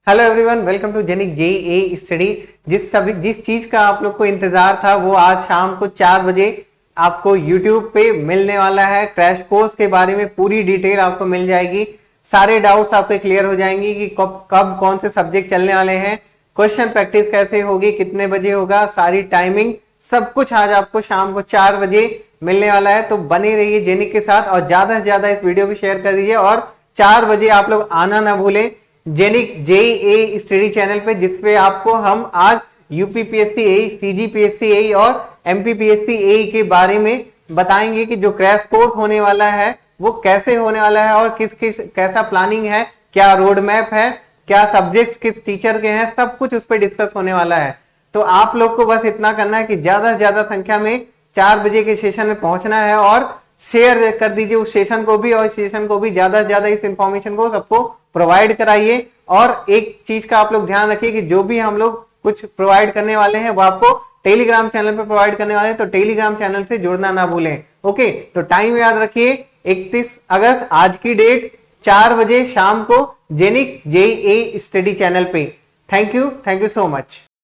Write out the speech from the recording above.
Hello everyone, welcome to Genic JEE study. जिस चीज का आप लोग को इंतजार था वो आज शाम को 4 बजे आपको यूट्यूब पे मिलने वाला है। क्रैश कोर्स के बारे में पूरी डिटेल आपको मिल जाएगी, सारे डाउट्स आपके क्लियर हो जाएंगी कि कब कौन से सब्जेक्ट चलने वाले हैं, क्वेश्चन प्रैक्टिस कैसे होगी, कितने बजे होगा, सारी टाइमिंग सब कुछ आज आपको शाम को 4 बजे मिलने वाला है। तो बने रहिए जेनिक के साथ और ज्यादा से ज्यादा इस वीडियो को शेयर कर दीजिए और 4 बजे आप लोग आना ना भूलें जेनिक जेईई स्टडी चैनल पे, जिसपे आपको हम आज यूपीपीएससी एई, सीजीपीएससी एई और एमपीपीएससी एई के बारे में बताएंगे कि जो क्रैश कोर्स होने वाला है वो कैसे होने वाला है और कैसा प्लानिंग है, क्या रोड मैप है, क्या सब्जेक्ट्स किस टीचर के हैं, सब कुछ उस पर डिस्कस होने वाला है। तो आप लोग को बस इतना करना है कि ज्यादा से ज्यादा संख्या में 4 बजे के सेशन में पहुंचना है और शेयर कर दीजिए उस सेशन को भी, और सेशन को भी ज्यादा से ज्यादा इस इंफॉर्मेशन को सबको प्रोवाइड कराइए। और एक चीज का आप लोग ध्यान रखिए कि जो भी हम लोग कुछ प्रोवाइड करने वाले हैं वो आपको टेलीग्राम चैनल पे प्रोवाइड करने वाले हैं, तो टेलीग्राम चैनल से जुड़ना ना भूलें। ओके, तो टाइम याद रखिए 31 अगस्त आज की डेट 4 बजे शाम को जेनिक जेईई स्टडी चैनल पे। Thank you so much.